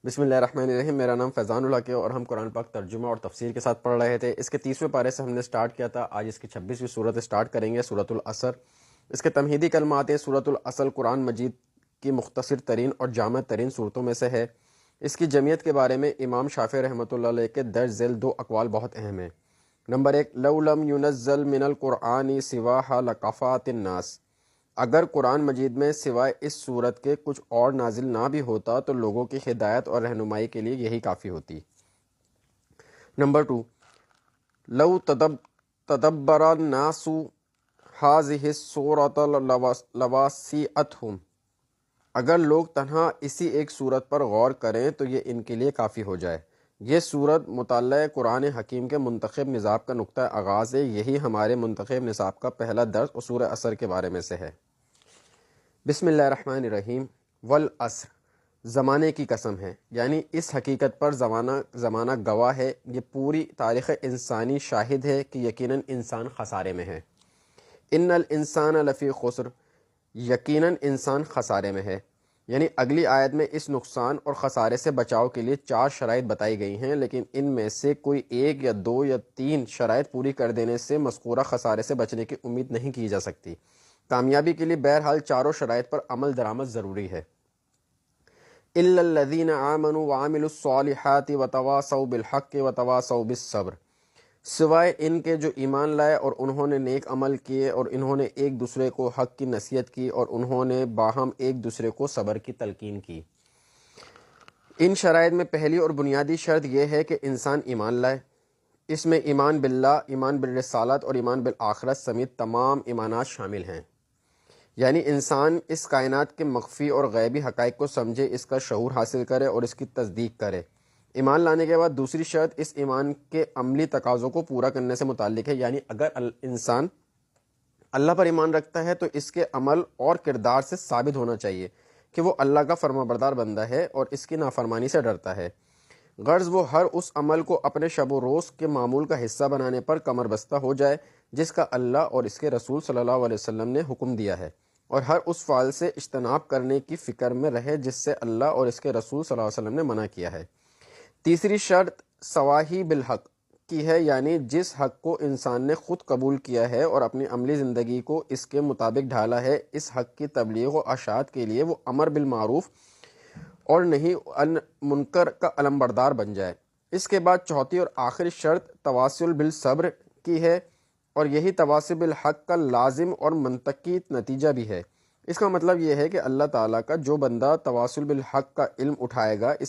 بسم اللہ الرحمن الرحیم۔ میرا نام فیضان اللہ ہے اور ہم قرآن پاک ترجمہ اور تفسیر کے ساتھ پڑھ رہے تھے۔ اس کے 30ویں پارے سے ہم نے سٹارٹ کیا تھا، آج اس کی 26ویں صورت سٹارٹ کریں گے، سورۃ العصر۔ اس کے تمہیدی کلمات ہیں۔ سورۃ العصر قرآن مجید کی مختصر ترین اور جامع ترین صورتوں میں سے ہے۔ اس کی جمعیت کے بارے میں امام شافعی رحمۃ اللہ علیہ کے درج ذیل دو اقوال بہت اہم ہیں۔ نمبر 1، لو لم ينزل من القرآن سواها لکفات الناس، اگر قرآن مجید میں سوائے اس صورت کے کچھ اور نازل نہ بھی ہوتا تو لوگوں کی ہدایت اور رہنمائی کے لیے یہی کافی ہوتی۔ نمبر 2، لو تدبر الناس هذه السورة لواسعتهم، اگر لوگ تنہا اسی ایک صورت پر غور کریں تو یہ ان کے لیے کافی ہو جائے۔ یہ صورت مطالعہ قرآن حکیم کے منتخب نصاب کا نقطہ آغاز ہے۔ یہی ہمارے منتخب نصاب کا پہلا درس سورہ عصر کے بارے میں سے ہے۔ بسم اللہ الرحمن الرحیم۔ والعصر، زمانے کی قسم ہے، یعنی اس حقیقت پر زمانہ گواہ ہے، یہ پوری تاریخ انسانی شاہد ہے کہ یقیناً انسان خسارے میں ہے۔ ان الانسان لفی خسر، یقیناً انسان خسارے میں ہے، یعنی اگلی آیت میں اس نقصان اور خسارے سے بچاؤ کے لیے 4 شرائط بتائی گئی ہیں، لیکن ان میں سے کوئی 1 یا 2 یا 3 شرائط پوری کر دینے سے مذکورہ خسارے سے بچنے کی امید نہیں کی جا سکتی۔ کامیابی کے لیے بہرحال چاروں شرائط پر عمل درآمد ضروری ہے۔ الا الذین آمنوا وعملوا الصالحات وتواصوا بالحق وتواصوا بالصبر، سوائے ان کے جو ایمان لائے اور انہوں نے نیک عمل کیے اور انہوں نے ایک دوسرے کو حق کی نصیحت کی اور انہوں نے باہم ایک دوسرے کو صبر کی تلقین کی۔ ان شرائط میں پہلی اور بنیادی شرط یہ ہے کہ انسان ایمان لائے۔ اس میں ایمان باللہ، ایمان بالرسالت اور ایمان بالآخرت سمیت تمام ایمانات شامل ہیں، یعنی انسان اس کائنات کے مخفی اور غیبی حقائق کو سمجھے، اس کا شعور حاصل کرے اور اس کی تصدیق کرے۔ ایمان لانے کے بعد دوسری شرط اس ایمان کے عملی تقاضوں کو پورا کرنے سے متعلق ہے، یعنی اگر انسان اللہ پر ایمان رکھتا ہے تو اس کے عمل اور کردار سے ثابت ہونا چاہیے کہ وہ اللہ کا فرما بردار بندہ ہے اور اس کی نافرمانی سے ڈرتا ہے۔ غرض وہ ہر اس عمل کو اپنے شب و روز کے معمول کا حصہ بنانے پر کمر بستہ ہو جائے جس کا اللہ اور اس کے رسول صلی اللہ علیہ وسلم نے حکم دیا ہے، اور ہر اس فعل سے اجتناب کرنے کی فکر میں رہے جس سے اللہ اور اس کے رسول صلی اللہ علیہ وسلم نے منع کیا ہے۔ تیسری شرط سواہی بالحق کی ہے، یعنی جس حق کو انسان نے خود قبول کیا ہے اور اپنی عملی زندگی کو اس کے مطابق ڈھالا ہے، اس حق کی تبلیغ و اشاعت کے لیے وہ امر بالمعروف اور نہی عن منکر کا علمبردار بن جائے۔ اس کے بعد چوتھی اور آخری شرط تواصل بالصبر کی ہے، اور یہی تواصل بالحق کا لازم اور منطقی نتیجہ بھی ہے۔ اس کا مطلب یہ ہے کہ اللہ تعالیٰ کا جو بندہ تواصل بالحق کا علم اٹھائے گا،